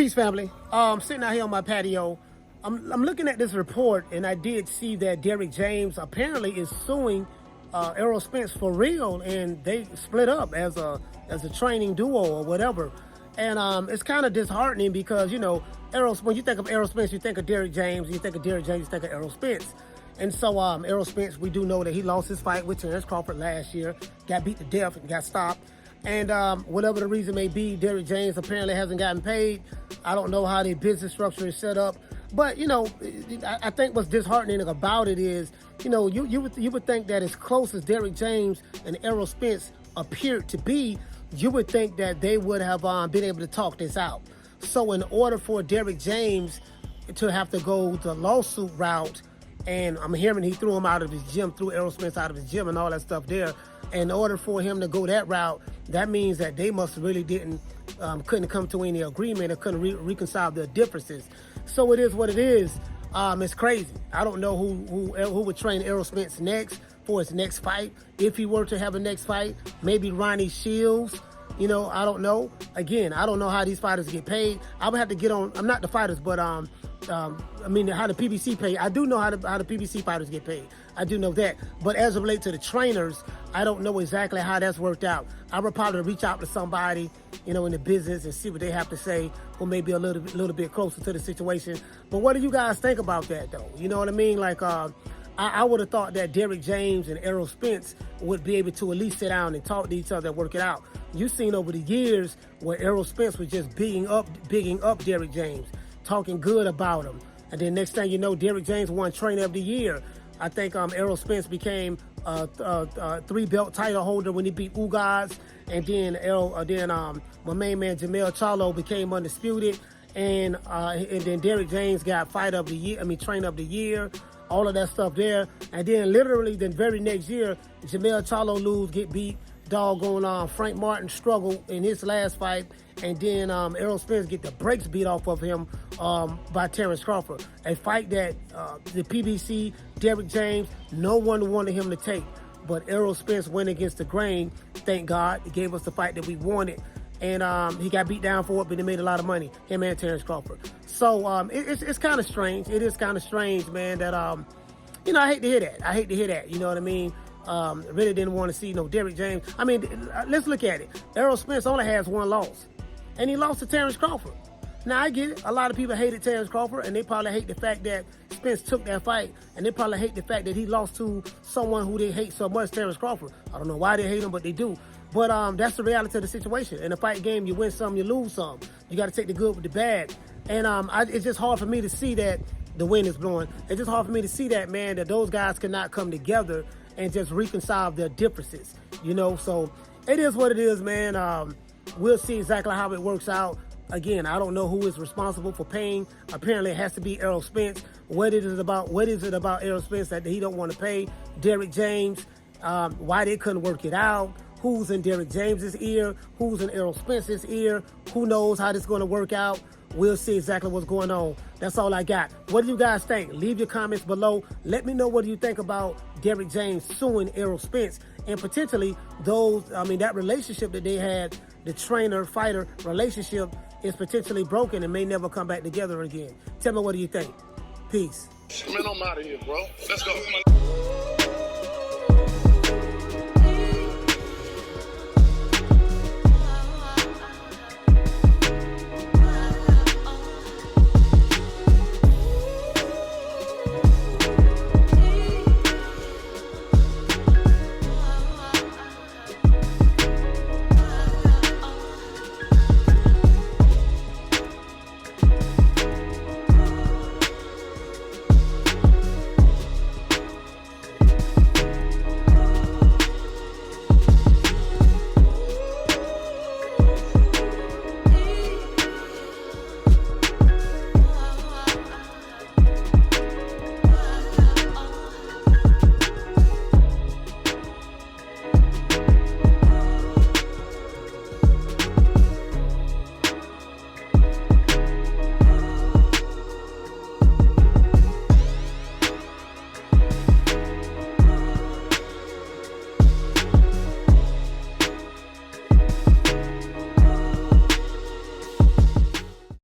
Peace, family. Sitting out here on my patio. I'm looking at this report, and I did see that Derrick James apparently is suing Errol Spence for real, and they split up as a training duo or whatever. And it's kind of disheartening because, you know, when you think of Errol Spence, you think of Derrick James. You think of Derrick James, you think of Errol Spence. And so Errol Spence, we do know that he lost his fight with Terence Crawford last year, got beat to death and got stopped. And whatever the reason may be, Derrick James apparently hasn't gotten paid. I don't know how their business structure is set up. But, you know, I think what's disheartening about it is, you know, you would think that as close as Derrick James and Errol Spence appeared to be, you would think that they would have been able to talk this out. So in order for Derrick James to have to go the lawsuit route, and I'm hearing he threw him out of his gym, threw Errol Spence out of his gym and all that stuff there. In order for him to go that route, that means that they must really couldn't come to any agreement or couldn't reconcile their differences. So it is what it is. It's crazy. I don't know who would train Errol Spence next for his next fight. If he were to have a next fight, maybe Ronnie Shields. You know, I don't know. Again, I don't know how these fighters get paid. I would have to get on. I'm not the fighters, but I mean, how the PBC pay. I do know how the PBC fighters get paid. I do know that. But as it relates to the trainers, I don't know exactly how that's worked out. I would probably reach out to somebody, you know, in the business and see what they have to say, or maybe a little bit closer to the situation. But what do you guys think about that, though? You know what I mean? Like, I would have thought that Derrick James and Errol Spence would be able to at least sit down and talk to each other and work it out. You've seen over the years where Errol Spence was just bigging up Derrick James, talking good about him. And then next thing you know, Derrick James won Trainer of the Year. I think Errol Spence became a 3-belt title holder when he beat Ugas. And then my main man Jamel Charlo became undisputed. And then Derrick James got Trainer of the Year. All of that stuff there. And then literally the very next year, Jamel Charlo get beat. Doggone Frank Martin struggle in his last fight, and then Errol Spence get the brakes beat off of him by Terence Crawford. A fight that the PBC, Derrick James, no one wanted him to take. But Errol Spence went against the grain, thank God. It gave us the fight that we wanted. And he got beat down for it, but he made a lot of money, him and Terence Crawford. So it's kind of strange. It is kind of strange, man, that, you know, I hate to hear that. You know what I mean? Really didn't want to see no Derrick James. I mean, let's look at it. Errol Spence only has one loss, and he lost to Terence Crawford. Now, I get it. A lot of people hated Terence Crawford, and they probably hate the fact that Spence took that fight, and they probably hate the fact that he lost to someone who they hate so much, Terence Crawford. I don't know why they hate him, but they do. But that's the reality of the situation. In a fight game, you win some, you lose some. You got to take the good with the bad. And it's just hard for me to see that the wind is blowing. It's just hard for me to see that, man, that those guys cannot come together and just reconcile their differences, you know? So it is what it is, man. We'll see exactly how it works out. Again, I don't know who is responsible for paying. Apparently it has to be Errol Spence. What is it about Errol Spence that he don't want to pay Derrick James? Why they couldn't work it out? Who's in Derrick James's ear? Who's in Errol Spence's ear? Who knows how this is going to work out? We'll see exactly what's going on. That's all I got. What do you guys think? Leave your comments below. Let me know what you think about Derrick James suing Errol Spence, and potentially that relationship that they had, the trainer-fighter relationship, is potentially broken and may never come back together again. Tell me, what do you think? Peace. Man, I'm out of here, bro. Let's go.